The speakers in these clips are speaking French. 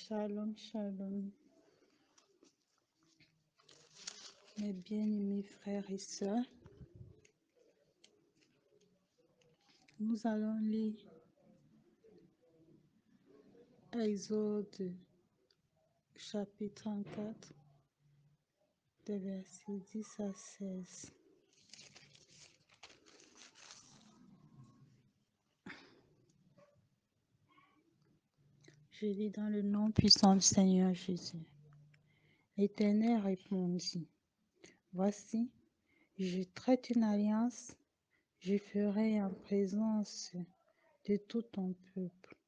Shalom, shalom, mes bien-aimés frères et sœurs. Nous allons lire Exode chapitre 34, des versets 10 à 16. Je lis dans le nom puissant du Seigneur Jésus. L'Éternel répondit, voici, je traite une alliance, je ferai en présence de tout ton peuple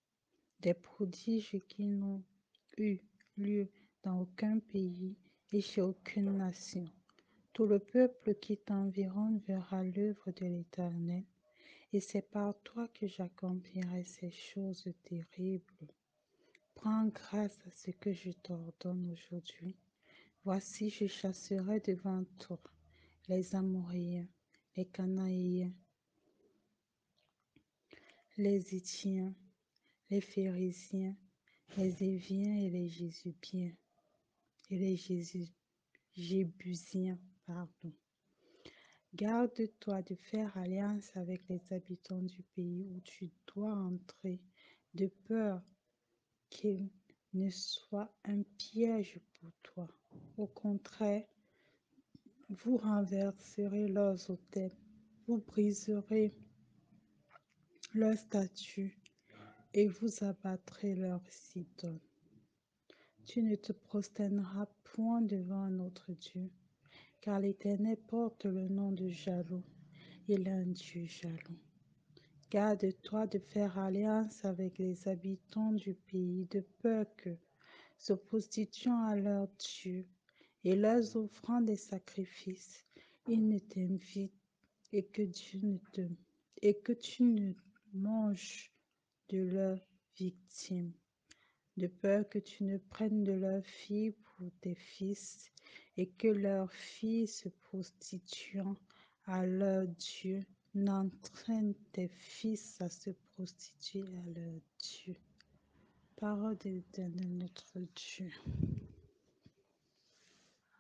des prodiges qui n'ont eu lieu dans aucun pays et chez aucune nation. Tout le peuple qui t'environne verra l'œuvre de l'Éternel, et c'est par toi que j'accomplirai ces choses terribles. Prends grâce à ce que je t'ordonne aujourd'hui. Voici, je chasserai devant toi les Amoréens, les Cananéens, les Hittiens, les Phéréziens, les Éviens et les Jébusiens, Jébusiens, pardon. Garde-toi de faire alliance avec les habitants du pays où tu dois entrer, de peur qu'il ne soit un piège pour toi. Au contraire, vous renverserez leurs autels, vous briserez leurs statues et vous abattrez leurs idoles. Tu ne te prosterneras point devant un autre Dieu, car l'Éternel porte le nom de jaloux. Il est un Dieu jaloux. Garde-toi de faire alliance avec les habitants du pays, de peur que, se prostituant à leurs dieux et leur offrant des sacrifices, ils ne t'invitent et que tu ne manges de leurs victimes, de peur que tu ne prennes de leurs filles pour tes fils et que leurs filles se prostituant à leurs dieux n'entraînent tes fils à se prostituer à leurs dieux. Parole de l'Éternel notre Dieu.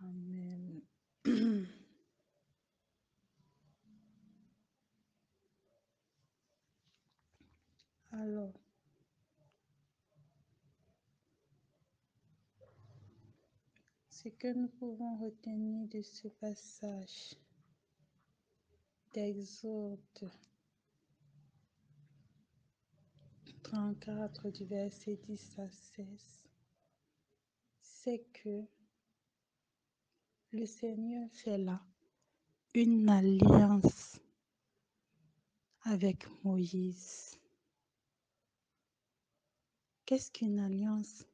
Amen. Alors, ce que nous pouvons retenir de ce passage d'Exode 34 du verset 10 à 16, c'est que le Seigneur fait là une alliance avec Moïse. Qu'est-ce qu'une alliance?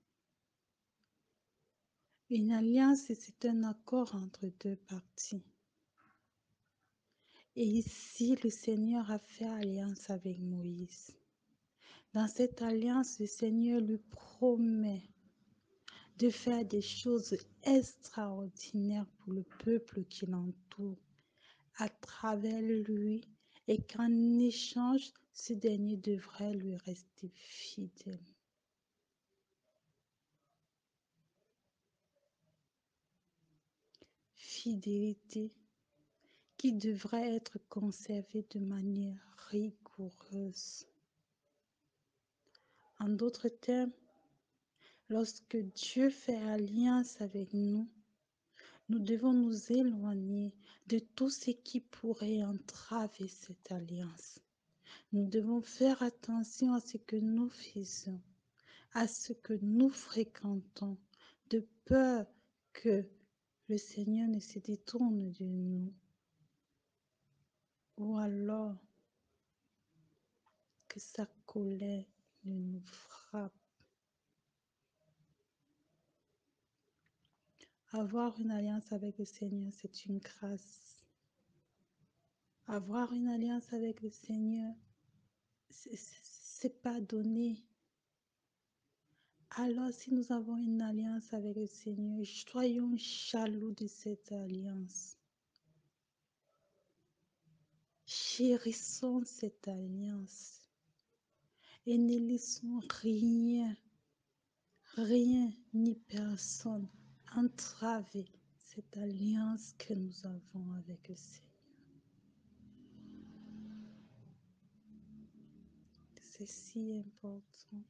Une alliance, c'est un accord entre deux parties. Et ici, le Seigneur a fait alliance avec Moïse. Dans cette alliance, le Seigneur lui promet de faire des choses extraordinaires pour le peuple qui l'entoure à travers lui et qu'en échange, ce dernier devrait lui rester fidèle. Fidélité qui devrait être conservée de manière rigoureuse. En d'autres termes, lorsque Dieu fait alliance avec nous, nous devons nous éloigner de tout ce qui pourrait entraver cette alliance. Nous devons faire attention à ce que nous faisons, à ce que nous fréquentons, de peur que le Seigneur ne se détourne de nous, ou alors que sa colère ne nous frappe. Avoir une alliance avec le Seigneur, c'est une grâce. Avoir une alliance avec le Seigneur, c'est pas donné. Alors, si nous avons une alliance avec le Seigneur, soyons jaloux de cette alliance. Chérissons cette alliance et ne laissons rien rien ni personne entraver cette alliance que nous avons avec le Seigneur. C'est si important.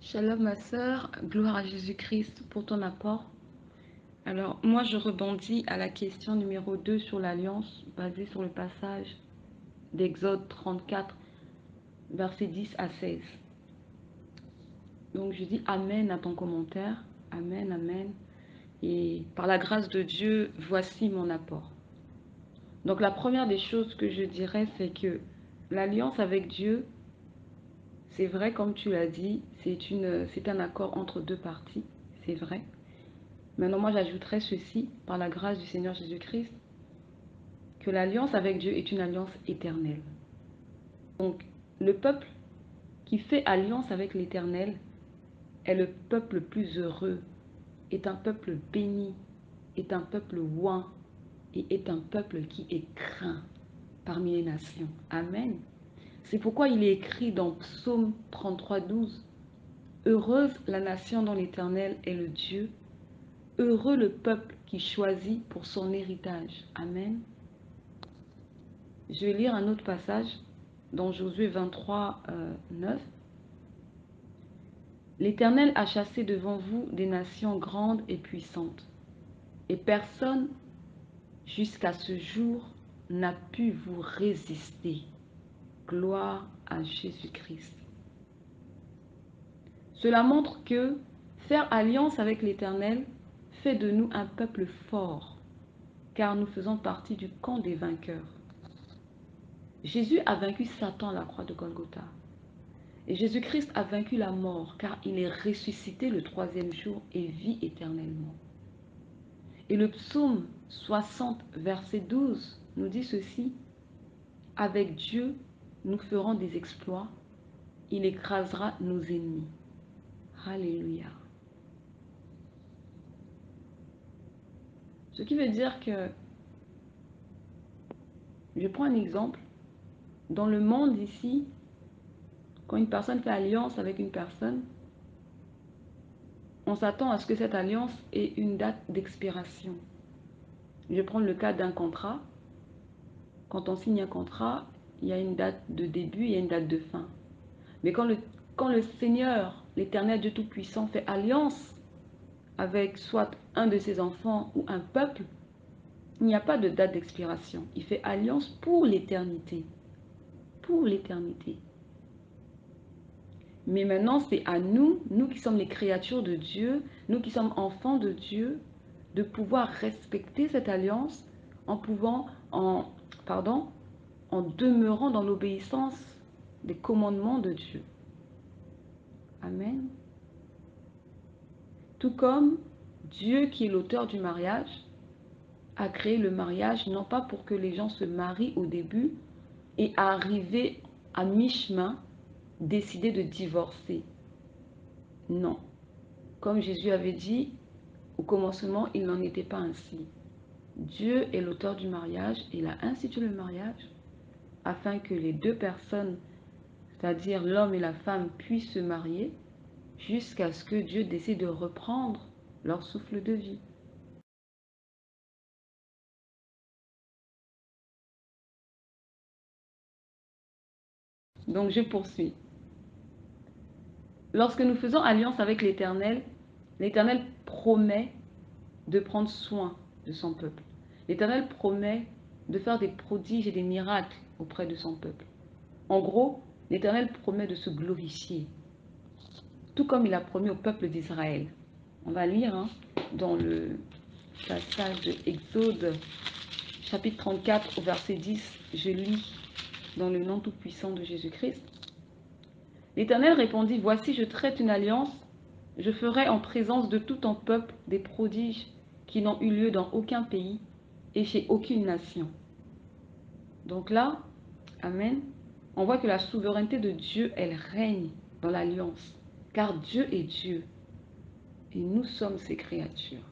Shalom ma sœur, gloire à Jésus-Christ pour ton apport. Alors moi je rebondis à la question numéro 2 sur l'alliance basée sur le passage d'Exode 34 versets 10 à 16. Donc je dis Amen à ton commentaire, Amen, Amen. Et par la grâce de Dieu, voici mon apport. Donc la première des choses que je dirais, c'est que l'alliance avec Dieu, c'est vrai comme tu l'as dit, c'est un accord entre deux parties, c'est vrai. Maintenant, moi, j'ajouterais ceci, par la grâce du Seigneur Jésus-Christ, que l'alliance avec Dieu est une alliance éternelle. Donc, le peuple qui fait alliance avec l'Éternel est le peuple le plus heureux, est un peuple béni, est un peuple oint et est un peuple qui est craint parmi les nations. Amen. C'est pourquoi il est écrit dans Psaume 33, 12, heureuse la nation dont l'Éternel est le Dieu, heureux le peuple qui choisit pour son héritage. Amen. Je vais lire un autre passage dans Josué 23, 9. L'Éternel a chassé devant vous des nations grandes et puissantes, et personne jusqu'à ce jour n'a pu vous résister. Gloire à Jésus-Christ. Cela montre que faire alliance avec l'Éternel fait de nous un peuple fort, car nous faisons partie du camp des vainqueurs. Jésus a vaincu Satan à la croix de Golgotha. Et Jésus-Christ a vaincu la mort, car il est ressuscité le troisième jour et vit éternellement. Et le psaume 60, verset 12, nous dit ceci, avec Dieu, nous ferons des exploits, il écrasera nos ennemis. Alléluia. Ce qui veut dire que, je prends un exemple, dans le monde ici, quand une personne fait alliance avec une personne, on s'attend à ce que cette alliance ait une date d'expiration. Je vais prendre le cas d'un contrat. Quand on signe un contrat, il y a une date de début, il y a une date de fin. Mais quand le Seigneur, l'Éternel Dieu Tout-Puissant, fait alliance avec soit un de ses enfants ou un peuple, il n'y a pas de date d'expiration. Il fait alliance pour l'éternité. Pour l'éternité. Mais maintenant, c'est à nous, nous qui sommes les créatures de Dieu, nous qui sommes enfants de Dieu, de pouvoir respecter cette alliance en pouvant, en demeurant dans l'obéissance des commandements de Dieu. Amen. Tout comme Dieu, qui est l'auteur du mariage, a créé le mariage non pas pour que les gens se marient au début et arriver à mi-chemin, décider de divorcer. Non. Comme Jésus avait dit, au commencement, il n'en était pas ainsi. Dieu est l'auteur du mariage, il a institué le mariage afin que les deux personnes, c'est-à-dire l'homme et la femme, puissent se marier jusqu'à ce que Dieu décide de reprendre leur souffle de vie. Donc je poursuis. Lorsque nous faisons alliance avec l'Éternel, l'Éternel promet de prendre soin de son peuple. L'Éternel promet de faire des prodiges et des miracles auprès de son peuple. En gros, l'Éternel promet de se glorifier, tout comme il a promis au peuple d'Israël. On va lire dans le passage de Exode, chapitre 34, au verset 10, je lis dans le nom tout-puissant de Jésus-Christ. L'Éternel répondit, voici, je traite une alliance, je ferai en présence de tout ton peuple des prodiges qui n'ont eu lieu dans aucun pays et chez aucune nation. Donc là, Amen, on voit que la souveraineté de Dieu, elle règne dans l'alliance, car Dieu est Dieu et nous sommes ses créatures.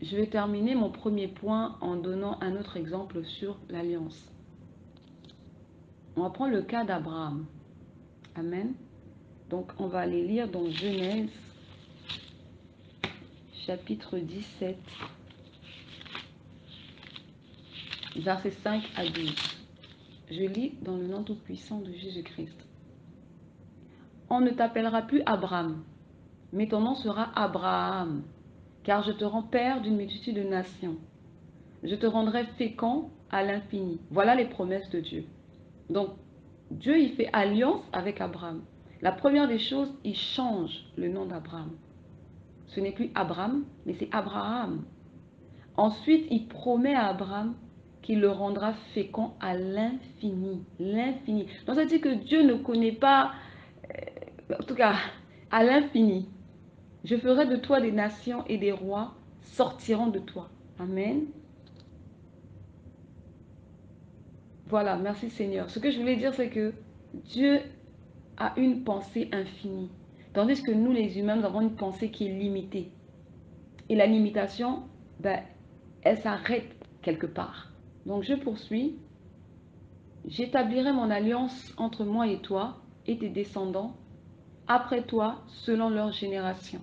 je vais terminer mon premier point en donnant un autre exemple sur l'alliance. On va prendre le cas d'Abraham. Amen. Donc, on va aller lire dans Genèse, chapitre 17, versets 5 à 12. Je lis dans le nom tout-puissant de Jésus-Christ. On ne t'appellera plus Abraham, mais ton nom sera Abraham, car je te rends père d'une multitude de nations. Je te rendrai fécond à l'infini. Voilà les promesses de Dieu. Donc, Dieu, il fait alliance avec Abraham. La première des choses, il change le nom d'Abraham. Ce n'est plus Abraham, mais c'est Abraham. Ensuite, il promet à Abraham qu'il le rendra fécond à l'infini. L'infini. Donc, ça veut dire que Dieu ne connaît pas, en tout cas, à l'infini. Je ferai de toi des nations et des rois sortiront de toi. Amen. Voilà, merci Seigneur. Ce que je voulais dire, c'est que Dieu a une pensée infinie. Tandis que nous, les humains, nous avons une pensée qui est limitée. Et la limitation, ben, elle s'arrête quelque part. Donc je poursuis. J'établirai mon alliance entre moi et toi et tes descendants après toi selon leur génération.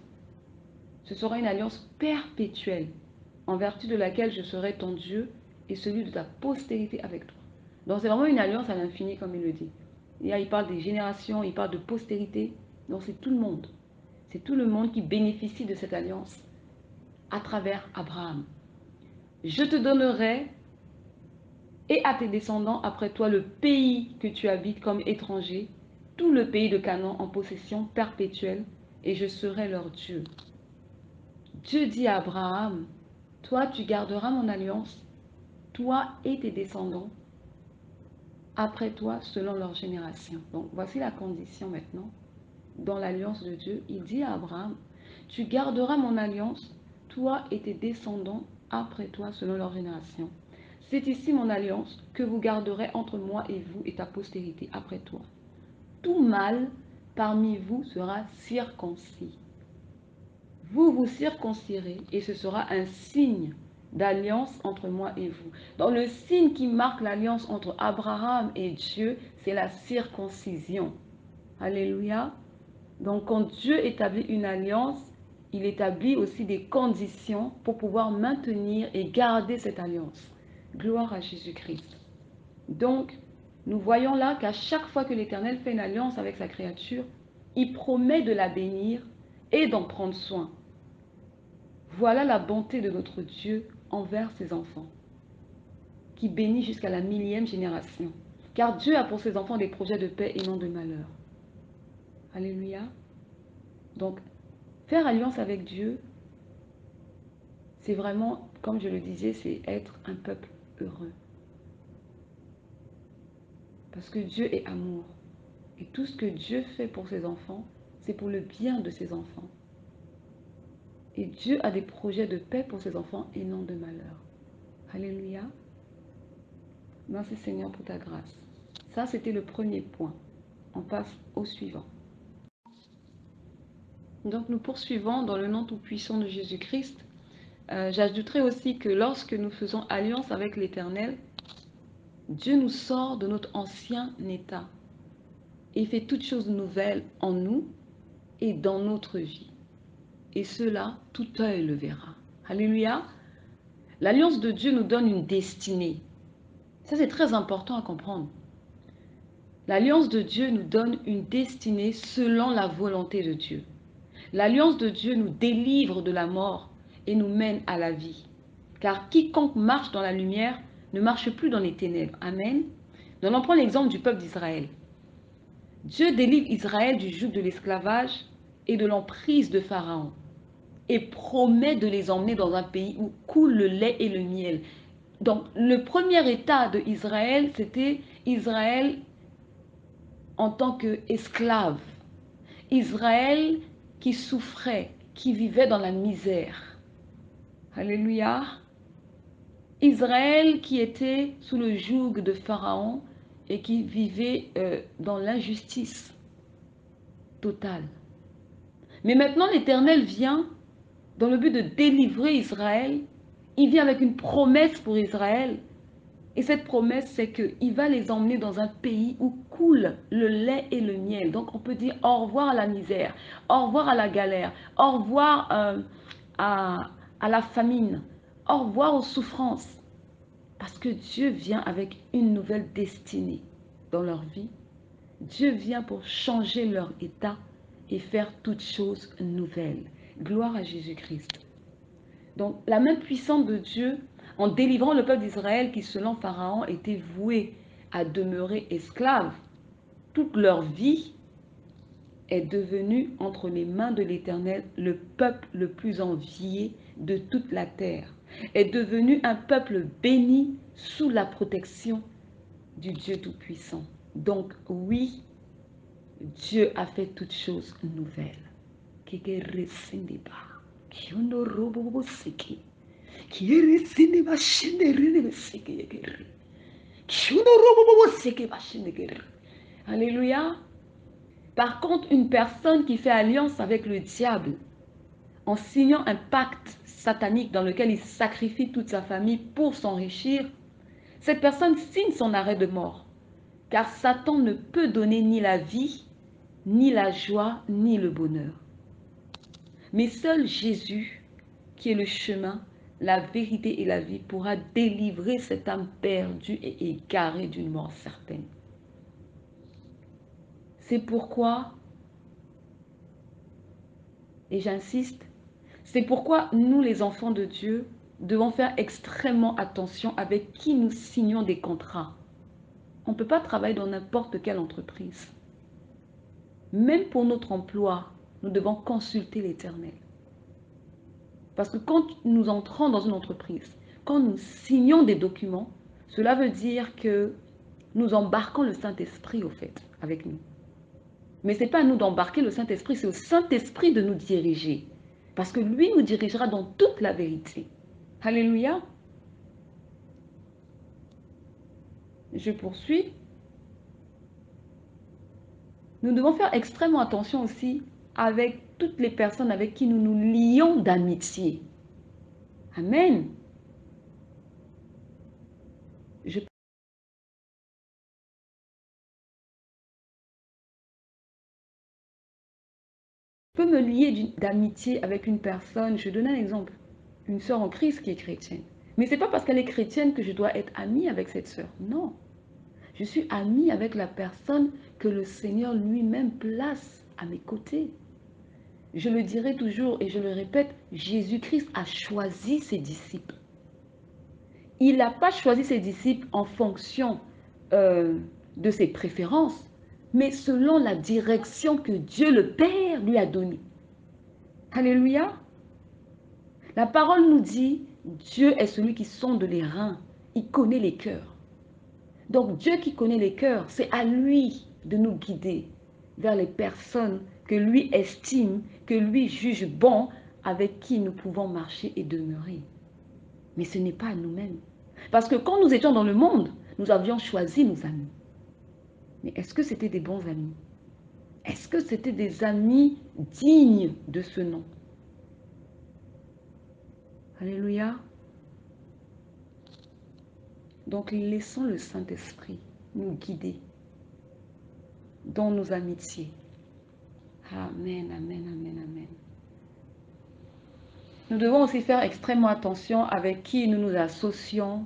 Ce sera une alliance perpétuelle en vertu de laquelle je serai ton Dieu et celui de ta postérité avec toi. Donc c'est vraiment une alliance à l'infini comme il le dit. Il parle des générations, il parle de postérité. Donc c'est tout le monde. C'est tout le monde qui bénéficie de cette alliance à travers Abraham. Je te donnerai et à tes descendants après toi le pays que tu habites comme étranger, tout le pays de Canaan en possession perpétuelle, et je serai leur Dieu. Dieu dit à Abraham, toi tu garderas mon alliance, toi et tes descendants, après toi selon leur génération. Donc voici la condition maintenant. Dans l'alliance de Dieu, il dit à Abraham, tu garderas mon alliance, toi et tes descendants après toi selon leur génération. C'est ici mon alliance que vous garderez entre moi et vous et ta postérité après toi. Tout mâle parmi vous sera circoncis. Vous vous circoncirez et ce sera un signe d'alliance entre moi et vous. Donc le signe qui marque l'alliance entre Abraham et Dieu, c'est la circoncision. Alléluia. Donc quand Dieu établit une alliance, il établit aussi des conditions pour pouvoir maintenir et garder cette alliance. Gloire à Jésus-Christ. Donc, nous voyons là qu'à chaque fois que l'Éternel fait une alliance avec sa créature, il promet de la bénir et d'en prendre soin. Voilà la bonté de notre Dieu envers ses enfants, qui bénit jusqu'à la 1000e génération. Car Dieu a pour ses enfants des projets de paix et non de malheur. Alléluia. Donc, faire alliance avec Dieu, c'est vraiment, comme je le disais, c'est être un peuple heureux. Parce que Dieu est amour. Et tout ce que Dieu fait pour ses enfants, c'est pour le bien de ses enfants. Et Dieu a des projets de paix pour ses enfants et non de malheur. Alléluia. Merci Seigneur pour ta grâce. Ça, c'était le premier point. On passe au suivant. Donc nous poursuivons dans le nom tout-puissant de Jésus-Christ. J'ajouterai aussi que lorsque nous faisons alliance avec l'Éternel, Dieu nous sort de notre ancien état et fait toutes choses nouvelles en nous et dans notre vie. Et cela, tout œil le verra. Alléluia. L'alliance de Dieu nous donne une destinée. Ça, c'est très important à comprendre. L'alliance de Dieu nous donne une destinée selon la volonté de Dieu. L'alliance de Dieu nous délivre de la mort et nous mène à la vie. Car quiconque marche dans la lumière ne marche plus dans les ténèbres. Amen. Donc on prend l'exemple du peuple d'Israël. Dieu délivre Israël du joug de l'esclavage et de l'emprise de Pharaon et promet de les emmener dans un pays où coule le lait et le miel. Donc le premier état de Israël, c'était Israël en tant qu'esclave. Israël qui souffrait, qui vivait dans la misère. Alléluia. Israël qui était sous le joug de Pharaon et qui vivait dans l'injustice totale. Mais maintenant, l'Éternel vient dans le but de délivrer Israël il vient avec une promesse pour Israël. Et cette promesse, c'est qu'il va les emmener dans un pays où coule le lait et le miel. Donc on peut dire au revoir à la misère, au revoir à la galère, au revoir à la famine, au revoir aux souffrances. Parce que Dieu vient avec une nouvelle destinée dans leur vie. Dieu vient pour changer leur état et faire toutes choses nouvelles. Gloire à Jésus-Christ. Donc la main puissante de Dieu, en délivrant le peuple d'Israël qui, selon Pharaon, était voué à demeurer esclave, toute leur vie est devenue entre les mains de l'Éternel le peuple le plus envié de toute la terre, est devenu un peuple béni sous la protection du Dieu Tout-Puissant. Donc oui, Dieu a fait toutes choses nouvelles. Alléluia. Par contre, une personne qui fait alliance avec le diable en signant un pacte satanique dans lequel il sacrifie toute sa famille pour s'enrichir, cette personne signe son arrêt de mort. Car Satan ne peut donner ni la vie, ni la joie, ni le bonheur. Mais seul Jésus, qui est le chemin, la vérité et la vie, pourra délivrer cette âme perdue et égarée d'une mort certaine. C'est pourquoi, et j'insiste, c'est pourquoi nous les enfants de Dieu devons faire extrêmement attention avec qui nous signons des contrats. On ne peut pas travailler dans n'importe quelle entreprise. Même pour notre emploi, nous devons consulter l'Éternel. Parce que quand nous entrons dans une entreprise, quand nous signons des documents, cela veut dire que nous embarquons le Saint-Esprit au fait avec nous. Mais ce n'est pas à nous d'embarquer le Saint-Esprit, c'est au Saint-Esprit de nous diriger. Parce que lui nous dirigera dans toute la vérité. Alléluia. Je poursuis. Nous devons faire extrêmement attention aussi avec toutes les personnes avec qui nous nous lions d'amitié. Amen. Je peux me lier d'amitié avec une personne. Je donne un exemple. Une sœur en Christ qui est chrétienne. Mais ce n'est pas parce qu'elle est chrétienne que je dois être amie avec cette sœur. Non. Je suis amie avec la personne que le Seigneur lui-même place à mes côtés. Je le dirai toujours et je le répète, Jésus-Christ a choisi ses disciples. Il n'a pas choisi ses disciples en fonction de ses préférences, mais selon la direction que Dieu le Père lui a donnée. Alléluia. La parole nous dit, Dieu est celui qui sonde les reins, il connaît les cœurs. Donc Dieu qui connaît les cœurs, c'est à lui de nous guider vers les personnes que lui estime, que lui juge bon, avec qui nous pouvons marcher et demeurer. Mais ce n'est pas à nous-mêmes. Parce que quand nous étions dans le monde, nous avions choisi nos amis. Mais est-ce que c'était des bons amis? Est-ce que c'était des amis dignes de ce nom? Alléluia. Donc laissons le Saint-Esprit nous guider dans nos amitiés. Amen, amen, amen, amen. Nous devons aussi faire extrêmement attention avec qui nous nous associons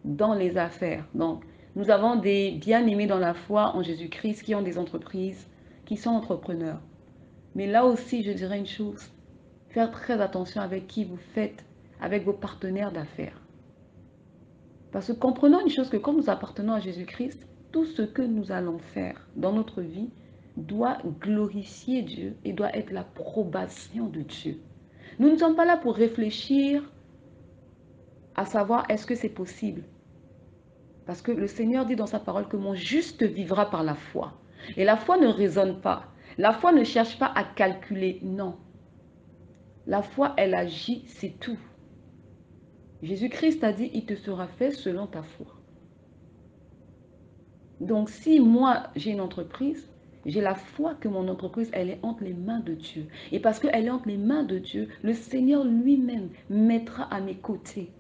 dans les affaires. Donc, nous avons des bien-aimés dans la foi en Jésus-Christ qui ont des entreprises, qui sont entrepreneurs. Mais là aussi, je dirais une chose, faire très attention avec qui vous faites, avec vos partenaires d'affaires. Parce que comprenons une chose, que quand nous appartenons à Jésus-Christ, tout ce que nous allons faire dans notre vie doit glorifier Dieu et doit être l'approbation de Dieu. Nous ne sommes pas là pour réfléchir à savoir est-ce que c'est possible. Parce que le Seigneur dit dans sa parole que mon juste vivra par la foi. Et la foi ne raisonne pas. La foi ne cherche pas à calculer, non. La foi, elle agit, c'est tout. Jésus-Christ a dit, il te sera fait selon ta foi. Donc si moi j'ai une entreprise, j'ai la foi que mon entreprise, elle est entre les mains de Dieu. Et parce qu'elle est entre les mains de Dieu, le Seigneur lui-même mettra à mes côtés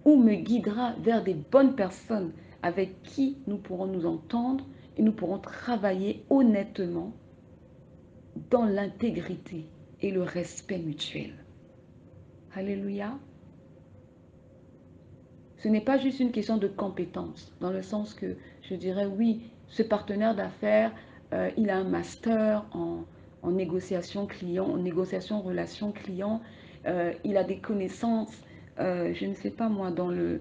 ou me guidera vers des bonnes personnes avec qui nous pourrons nous entendre et nous pourrons travailler honnêtement dans l'intégrité et le respect mutuel. Alléluia. Ce n'est pas juste une question de compétence, dans le sens que je dirais, oui, ce partenaire d'affaires, il a un master en négociation client, en négociation relation client, il a des connaissances, je ne sais pas moi, dans euh,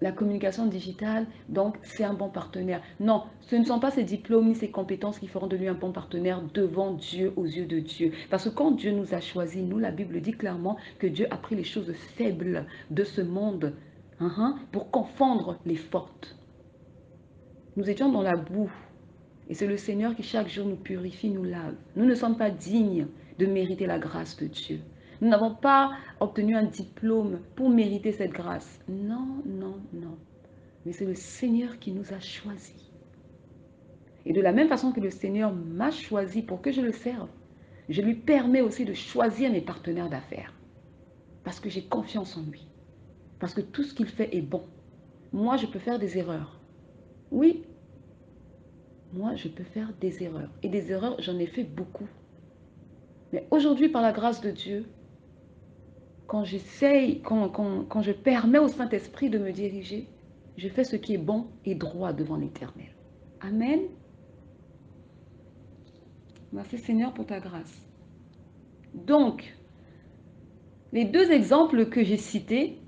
la communication digitale, donc c'est un bon partenaire. Non, ce ne sont pas ses diplômes ni ses compétences qui feront de lui un bon partenaire devant Dieu, aux yeux de Dieu. Parce que quand Dieu nous a choisis, nous, la Bible dit clairement que Dieu a pris les choses faibles de ce monde pour confondre les fortes. Nous étions dans la boue et c'est le Seigneur qui chaque jour nous purifie, nous lave. Nous ne sommes pas dignes de mériter la grâce de Dieu. Nous n'avons pas obtenu un diplôme pour mériter cette grâce. Non, non, non. Mais c'est le Seigneur qui nous a choisis. Et de la même façon que le Seigneur m'a choisi pour que je le serve, je lui permets aussi de choisir mes partenaires d'affaires. Parce que j'ai confiance en lui. Parce que tout ce qu'il fait est bon. Moi, je peux faire des erreurs. Oui, moi, je peux faire des erreurs. Et des erreurs, j'en ai fait beaucoup. Mais aujourd'hui, par la grâce de Dieu, quand j'essaye, quand je permets au Saint-Esprit de me diriger, je fais ce qui est bon et droit devant l'Éternel. Amen. Merci Seigneur pour ta grâce. Donc, les deux exemples que j'ai cités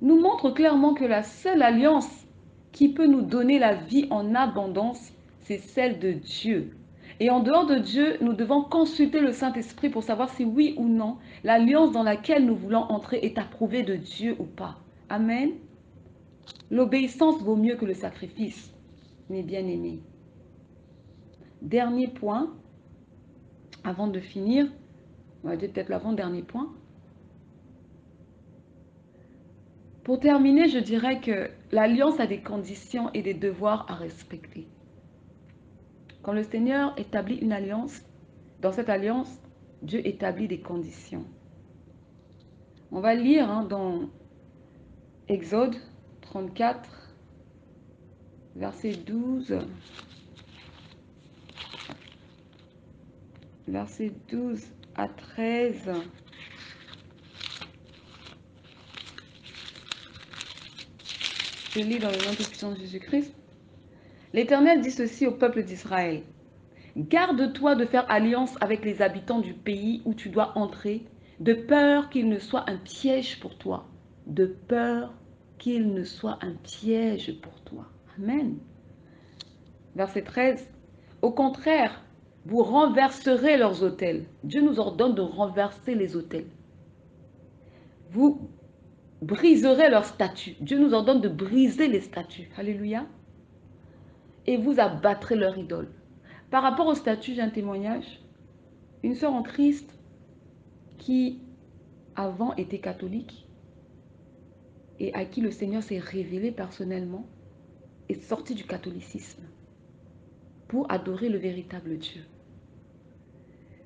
nous montrent clairement que la seule alliance qui peut nous donner la vie en abondance, c'est celle de Dieu. Et en dehors de Dieu, nous devons consulter le Saint-Esprit pour savoir si oui ou non l'alliance dans laquelle nous voulons entrer est approuvée de Dieu ou pas. Amen. L'obéissance vaut mieux que le sacrifice, mes bien-aimés. Dernier point, avant de finir, on va dire peut-être l'avant-dernier point. Pour terminer, je dirais que l'alliance a des conditions et des devoirs à respecter. Quand le Seigneur établit une alliance, dans cette alliance, Dieu établit des conditions. On va lire dans Exode 34, verset 12. Verset 12 à 13. Je lis dans le nom tout puissant de Jésus-Christ. L'Éternel dit ceci au peuple d'Israël. Garde-toi de faire alliance avec les habitants du pays où tu dois entrer, de peur qu'il ne soit un piège pour toi. De peur qu'il ne soit un piège pour toi. Amen. Verset 13. Au contraire, vous renverserez leurs autels. Dieu nous ordonne de renverser les autels. Vous briserez leurs statues. Dieu nous ordonne de briser les statues. Alléluia. Et vous abattrez leur idole. Par rapport aux statues, j'ai un témoignage. Une sœur en Christ qui avant était catholique et à qui le Seigneur s'est révélé personnellement est sortie du catholicisme pour adorer le véritable Dieu.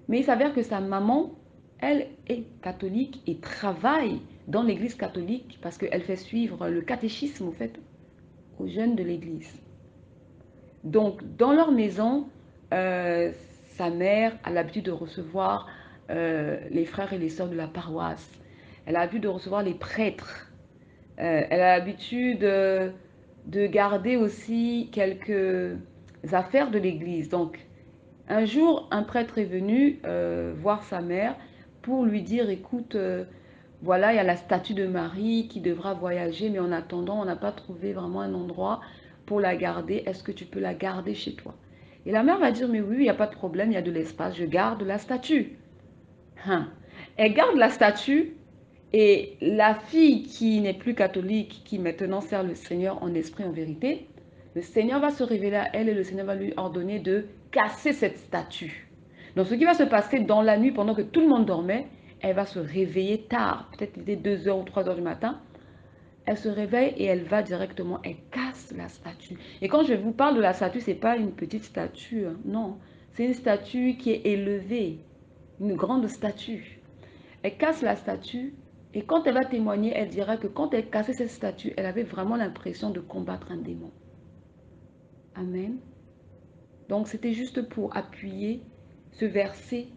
Mais il s'avère que sa maman, elle est catholique et travaille dans l'église catholique parce qu'elle fait suivre le catéchisme, au fait, aux jeunes de l'église. Donc, dans leur maison, sa mère a l'habitude de recevoir les frères et les sœurs de la paroisse. Elle a l'habitude de recevoir les prêtres. Elle a l'habitude de garder aussi quelques affaires de l'église. Donc, un jour, un prêtre est venu voir sa mère pour lui dire, écoute, voilà, il y a la statue de Marie qui devra voyager, mais en attendant, on n'a pas trouvé vraiment un endroit pour la garder. Est-ce que tu peux la garder chez toi? Et la mère va dire, mais oui, il n'y a pas de problème, il y a de l'espace, je garde la statue. Hein. Elle garde la statue et la fille qui n'est plus catholique, qui maintenant sert le Seigneur en esprit, en vérité, le Seigneur va se révéler à elle et le Seigneur va lui ordonner de casser cette statue. Donc ce qui va se passer dans la nuit, pendant que tout le monde dormait, elle va se réveiller tard, peut-être il est 2 heures ou 3 heures du matin. Elle se réveille et elle va directement, elle casse la statue. Et quand je vous parle de la statue, ce n'est pas une petite statue, non. C'est une statue qui est élevée, une grande statue. Elle casse la statue Et quand elle va témoigner, elle dira que quand elle cassait cette statue, elle avait vraiment l'impression de combattre un démon. Amen. Donc c'était juste pour appuyer ce verset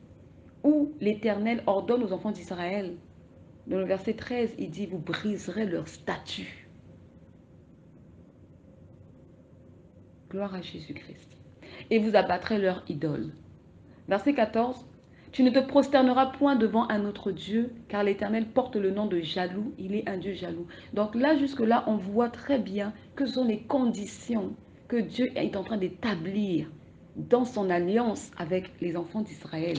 où l'Éternel ordonne aux enfants d'Israël. Dans le verset 13, il dit, vous briserez leur statut. Gloire à Jésus-Christ. Et vous abattrez leur idole. Verset 14, tu ne te prosterneras point devant un autre Dieu, car l'Éternel porte le nom de jaloux, il est un Dieu jaloux. Donc là, jusque-là, on voit très bien que ce sont les conditions que Dieu est en train d'établir dans son alliance avec les enfants d'Israël,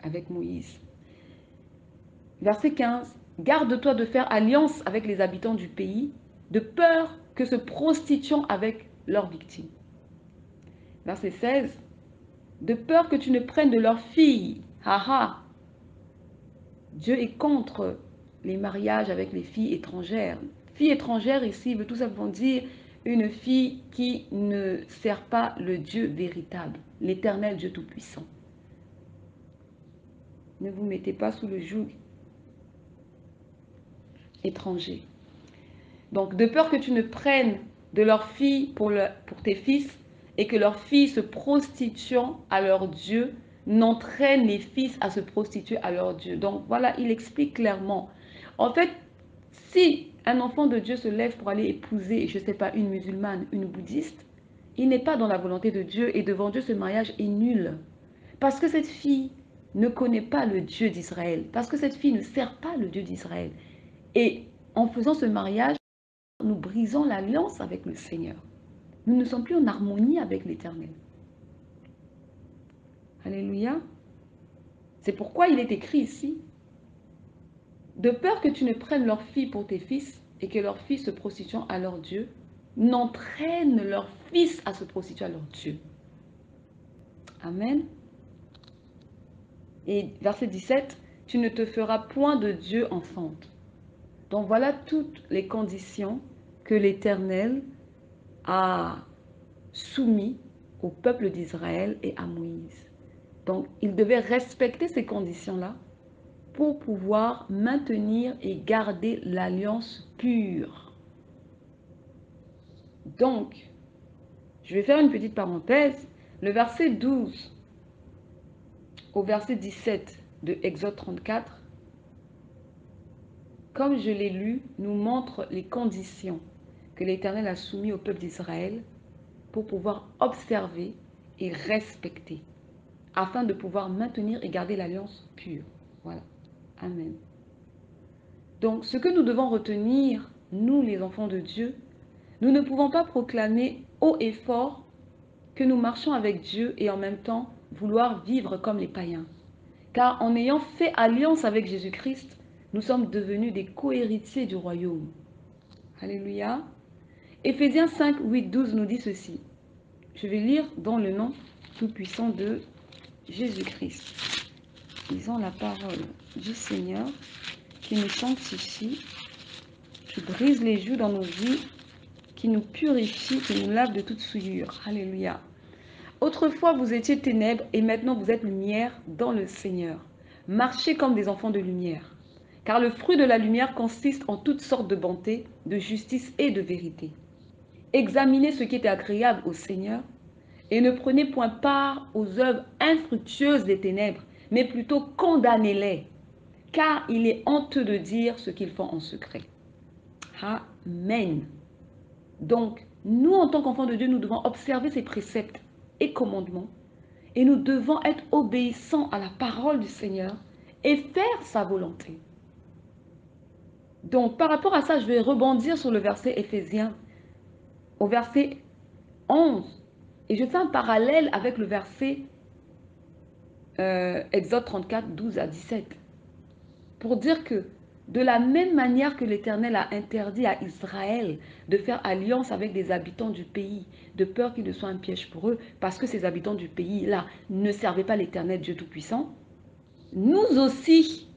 avec Moïse. Verset 15, garde-toi de faire alliance avec les habitants du pays, de peur que se prostituant avec leurs victimes. Verset 16, de peur que tu ne prennes de leurs filles. Haha. Dieu est contre les mariages avec les filles étrangères. Fille étrangère ici veut tout simplement dire une fille qui ne sert pas le Dieu véritable, l'éternel Dieu Tout-Puissant. Ne vous mettez pas sous le joug étranger. Donc, de peur que tu ne prennes de leurs filles pour tes fils et que leurs filles se prostituant à leur Dieu n'entraînent les fils à se prostituer à leur Dieu. Donc, voilà, il explique clairement. En fait, si un enfant de Dieu se lève pour aller épouser, je ne sais pas, une musulmane, une bouddhiste, il n'est pas dans la volonté de Dieu et devant Dieu, ce mariage est nul. Parce que cette fille ne connaît pas le Dieu d'Israël. Parce que cette fille ne sert pas le Dieu d'Israël. Et en faisant ce mariage, nous brisons l'alliance avec le Seigneur. Nous ne sommes plus en harmonie avec l'Éternel. Alléluia. C'est pourquoi il est écrit ici, de peur que tu ne prennes leurs filles pour tes fils et que leurs filles se prostituent à leur Dieu, n'entraînent leurs fils à se prostituer à leur Dieu. Amen. Et verset 17, tu ne te feras point de Dieu enfante. Donc voilà toutes les conditions que l'Éternel a soumis au peuple d'Israël et à Moïse. Donc, il devait respecter ces conditions-là pour pouvoir maintenir et garder l'alliance pure. Donc, je vais faire une petite parenthèse. Le verset 12 au verset 17 de Exode 34, comme je l'ai lu, nous montre les conditions que l'Éternel a soumises au peuple d'Israël pour pouvoir observer et respecter, afin de pouvoir maintenir et garder l'alliance pure. Voilà. Amen. Donc, ce que nous devons retenir, nous les enfants de Dieu, nous ne pouvons pas proclamer haut et fort que nous marchons avec Dieu et en même temps vouloir vivre comme les païens. Car en ayant fait alliance avec Jésus-Christ, nous sommes devenus des co-héritiers du royaume. Alléluia. Éphésiens 5, 8, 12 nous dit ceci. Je vais lire dans le nom tout-puissant de Jésus-Christ. Lisons la parole du Seigneur qui nous sanctifie, qui brise les joues dans nos vies, qui nous purifie, qui nous lave de toute souillure. Alléluia. Autrefois, vous étiez ténèbres et maintenant vous êtes lumière dans le Seigneur. Marchez comme des enfants de lumière. Car le fruit de la lumière consiste en toutes sortes de bonté, de justice et de vérité. Examinez ce qui est agréable au Seigneur et ne prenez point part aux œuvres infructueuses des ténèbres, mais plutôt condamnez-les, car il est honteux de dire ce qu'ils font en secret. Amen. Donc, nous, en tant qu'enfants de Dieu, nous devons observer ses préceptes et commandements et nous devons être obéissants à la parole du Seigneur et faire sa volonté. Donc, par rapport à ça, je vais rebondir sur le verset Éphésiens, au verset 11. Et je fais un parallèle avec le verset Exode 34, 12 à 17. Pour dire que de la même manière que l'Éternel a interdit à Israël de faire alliance avec des habitants du pays, de peur qu'il ne soit un piège pour eux, parce que ces habitants du pays-là ne servaient pas l'Éternel Dieu Tout-Puissant, nous aussi,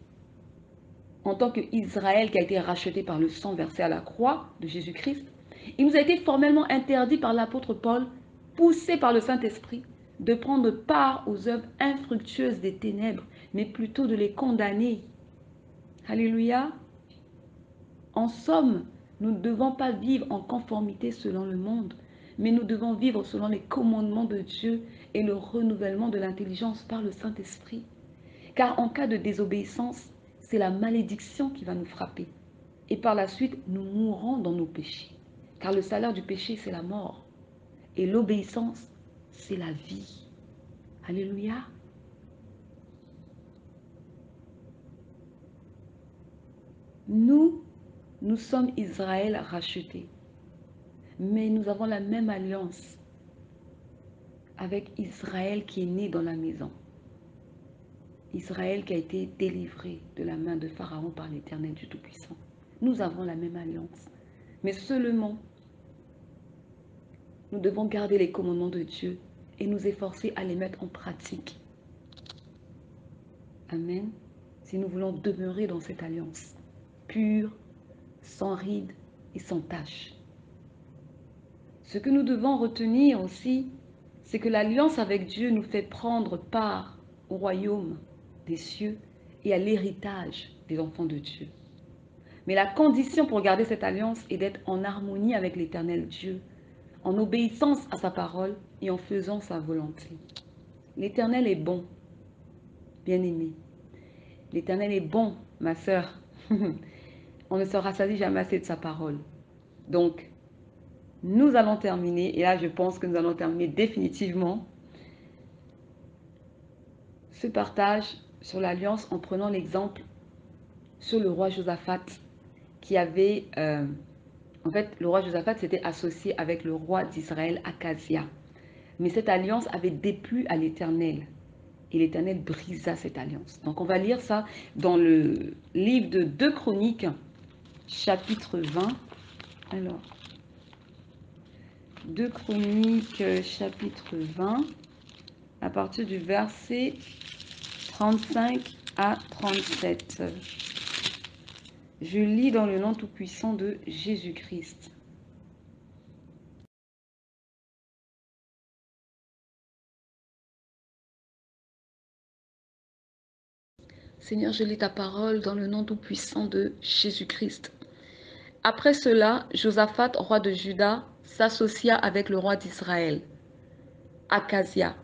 en tant qu'Israël qui a été racheté par le sang versé à la croix de Jésus-Christ, il nous a été formellement interdit par l'apôtre Paul, poussé par le Saint-Esprit, de prendre part aux œuvres infructueuses des ténèbres, mais plutôt de les condamner. Alléluia. En somme, nous ne devons pas vivre en conformité selon le monde, mais nous devons vivre selon les commandements de Dieu et le renouvellement de l'intelligence par le Saint-Esprit. Car en cas de désobéissance, c'est la malédiction qui va nous frapper. Et par la suite, nous mourrons dans nos péchés. Car le salaire du péché, c'est la mort. Et l'obéissance, c'est la vie. Alléluia. Nous sommes Israël racheté. Mais nous avons la même alliance avec Israël qui est né dans la maison. Israël qui a été délivré de la main de Pharaon par l'Éternel du Tout-Puissant. Nous avons la même alliance. Mais seulement, nous devons garder les commandements de Dieu et nous efforcer à les mettre en pratique. Amen. Si nous voulons demeurer dans cette alliance, pure, sans rides et sans tache. Ce que nous devons retenir aussi, c'est que l'alliance avec Dieu nous fait prendre part au royaume des cieux et à l'héritage des enfants de Dieu. Mais la condition pour garder cette alliance est d'être en harmonie avec l'Éternel Dieu, en obéissance à sa parole et en faisant sa volonté. L'Éternel est bon, bien-aimé. L'Éternel est bon, ma sœur. On ne se rassasie jamais assez de sa parole. Donc, nous allons terminer, et là je pense que nous allons terminer définitivement ce partage sur l'alliance en prenant l'exemple sur le roi Josaphat qui avait, en fait, le roi Josaphat s'était associé avec le roi d'Israël, Akazia. Mais cette alliance avait déplu à l'Éternel. Et l'Éternel brisa cette alliance. Donc on va lire ça dans le livre de 2 Chroniques, chapitre 20. Alors, 2 Chroniques, chapitre 20, à partir du verset 35 à 37. Je lis dans le nom tout-puissant de Jésus-Christ. Seigneur, je lis ta parole dans le nom tout-puissant de Jésus-Christ. Après cela, Josaphat, roi de Juda, s'associa avec le roi d'Israël, Akazia,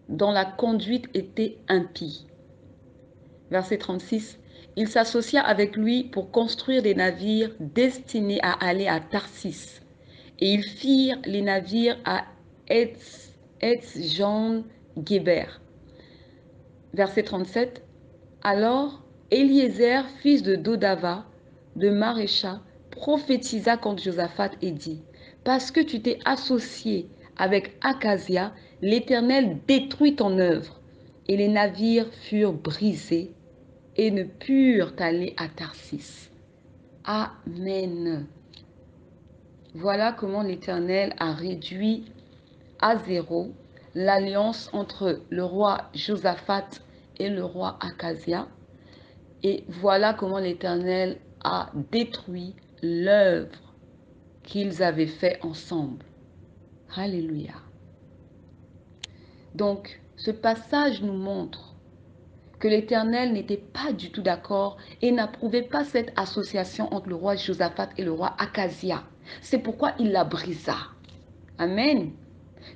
dont la conduite était impie. Verset 36. Il s'associa avec lui pour construire des navires destinés à aller à Tarsis. Et ils firent les navires à Etzjon-Geber. Verset 37. Alors, Eliezer, fils de Dodava, de Marécha, prophétisa contre Josaphat et dit, « Parce que tu t'es associé avec Akazia, l'Éternel détruit ton œuvre. » Et les navires furent brisés et ne purent aller à Tarsis. Amen. Voilà comment l'Éternel a réduit à zéro l'alliance entre le roi Josaphat et le roi Akazia. Et voilà comment l'Éternel a détruit l'œuvre qu'ils avaient fait ensemble. Alléluia. Donc, ce passage nous montre que l'Éternel n'était pas du tout d'accord et n'approuvait pas cette association entre le roi Josaphat et le roi Akazia. C'est pourquoi il la brisa. Amen.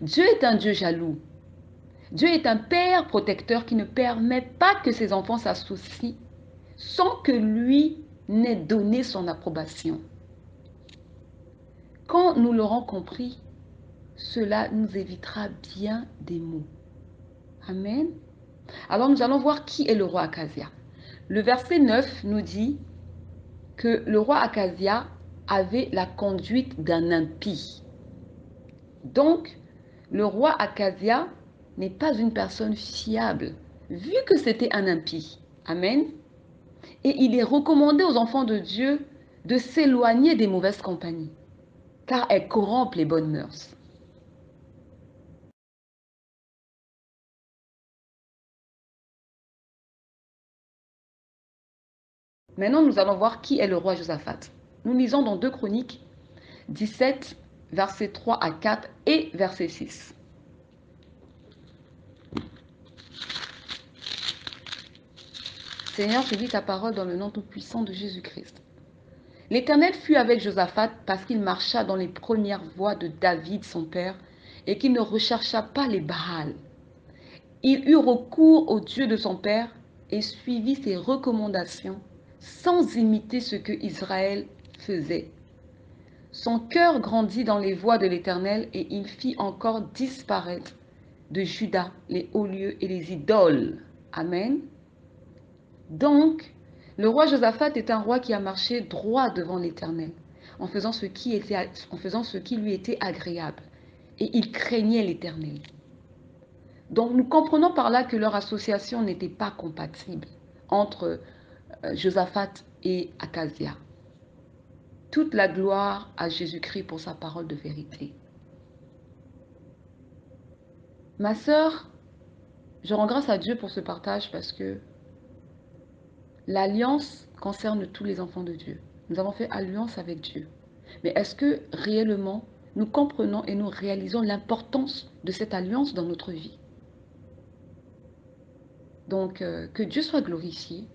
Dieu est un Dieu jaloux. Dieu est un père protecteur qui ne permet pas que ses enfants s'associent sans que lui n'ait donné son approbation. Quand nous l'aurons compris, cela nous évitera bien des maux. Amen. Alors nous allons voir qui est le roi Akazia. Le verset 9 nous dit que le roi Akazia avait la conduite d'un impie. Donc, le roi Akazia n'est pas une personne fiable, vu que c'était un impie. Amen. Et il est recommandé aux enfants de Dieu de s'éloigner des mauvaises compagnies, car elles corrompent les bonnes mœurs. Maintenant, nous allons voir qui est le roi Josaphat. Nous lisons dans 2 Chroniques 17, versets 3 à 4 et verset 6. Seigneur, je lis ta parole dans le nom tout-puissant de Jésus-Christ. L'Éternel fut avec Josaphat parce qu'il marcha dans les premières voies de David, son père, et qu'il ne rechercha pas les Baals. Il eut recours au Dieu de son père et suivit ses recommandations sans imiter ce que Israël faisait. Son cœur grandit dans les voies de l'Éternel et il fit encore disparaître de Juda les hauts lieux et les idoles. Amen. Donc, le roi Josaphat est un roi qui a marché droit devant l'Éternel, en faisant ce qui lui était agréable. Et il craignait l'Éternel. Donc, nous comprenons par là que leur association n'était pas compatible entre Josaphat et Akazia. Toute la gloire à Jésus-Christ pour sa parole de vérité. Ma sœur, je rends grâce à Dieu pour ce partage parce que l'alliance concerne tous les enfants de Dieu. Nous avons fait alliance avec Dieu. Mais est-ce que réellement nous comprenons et nous réalisons l'importance de cette alliance dans notre vie? Donc, que Dieu soit glorifié,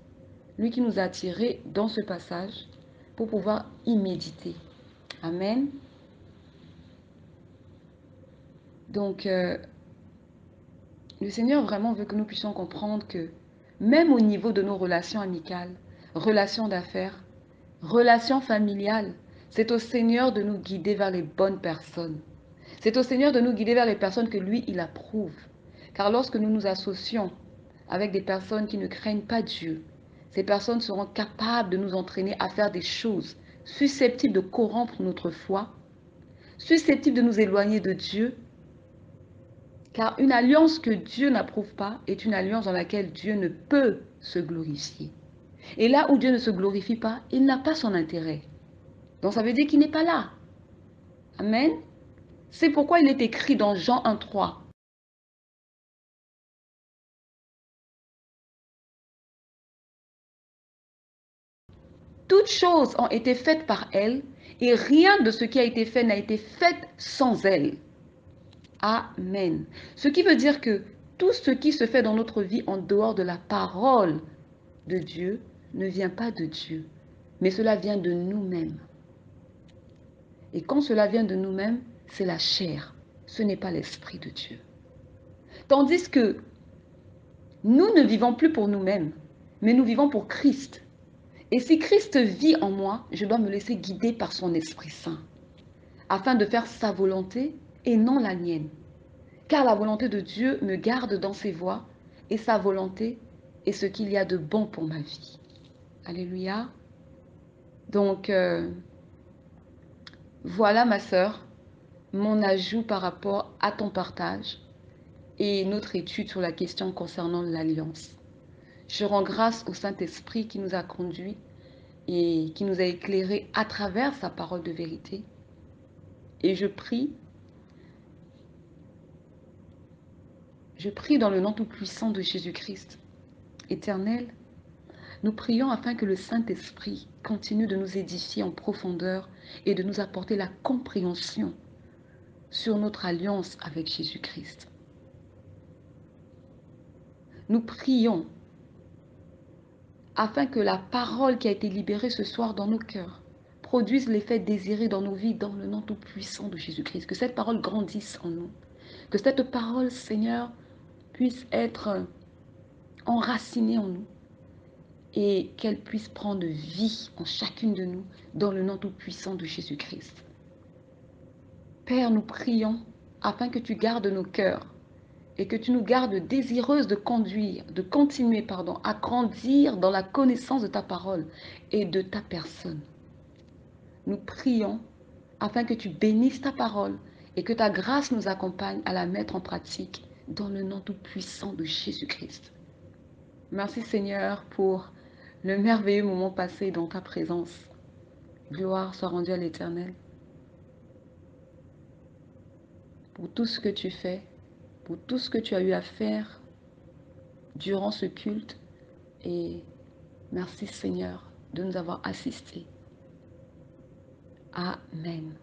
lui qui nous a attirés dans ce passage pour pouvoir y méditer. Amen. Donc, le Seigneur vraiment veut que nous puissions comprendre que même au niveau de nos relations amicales, relations d'affaires, relations familiales, c'est au Seigneur de nous guider vers les bonnes personnes. C'est au Seigneur de nous guider vers les personnes que lui, il approuve. Car lorsque nous nous associons avec des personnes qui ne craignent pas Dieu, ces personnes seront capables de nous entraîner à faire des choses susceptibles de corrompre notre foi, susceptibles de nous éloigner de Dieu. Car une alliance que Dieu n'approuve pas est une alliance dans laquelle Dieu ne peut se glorifier. Et là où Dieu ne se glorifie pas, il n'a pas son intérêt. Donc ça veut dire qu'il n'est pas là. Amen. C'est pourquoi il est écrit dans Jean 1,3. Toutes choses ont été faites par elle, et rien de ce qui a été fait n'a été fait sans elle. Amen. Ce qui veut dire que tout ce qui se fait dans notre vie en dehors de la parole de Dieu ne vient pas de Dieu, mais cela vient de nous-mêmes. Et quand cela vient de nous-mêmes, c'est la chair, ce n'est pas l'Esprit de Dieu. Tandis que nous ne vivons plus pour nous-mêmes, mais nous vivons pour Christ. Et si Christ vit en moi, je dois me laisser guider par son Esprit Saint, afin de faire sa volonté et non la mienne. Car la volonté de Dieu me garde dans ses voies, et sa volonté est ce qu'il y a de bon pour ma vie. Alléluia. Donc, voilà ma sœur, mon ajout par rapport à ton partage et notre étude sur la question concernant l'alliance. Je rends grâce au Saint-Esprit qui nous a conduits et qui nous a éclairés à travers sa parole de vérité. Et je prie dans le nom tout-puissant de Jésus-Christ. Éternel, nous prions afin que le Saint-Esprit continue de nous édifier en profondeur et de nous apporter la compréhension sur notre alliance avec Jésus-Christ. Nous prions afin que la parole qui a été libérée ce soir dans nos cœurs produise l'effet désiré dans nos vies dans le nom tout-puissant de Jésus-Christ. Que cette parole grandisse en nous. Que cette parole, Seigneur, puisse être enracinée en nous et qu'elle puisse prendre vie en chacune de nous dans le nom tout-puissant de Jésus-Christ. Père, nous prions afin que tu gardes nos cœurs et que tu nous gardes désireuses de continuer, à grandir dans la connaissance de ta parole et de ta personne. Nous prions afin que tu bénisses ta parole et que ta grâce nous accompagne à la mettre en pratique dans le nom tout-puissant de Jésus-Christ. Merci Seigneur pour le merveilleux moment passé dans ta présence. Gloire soit rendue à l'Éternel pour tout ce que tu fais, pour tout ce que tu as eu à faire durant ce culte. Et merci Seigneur de nous avoir assistés. Amen.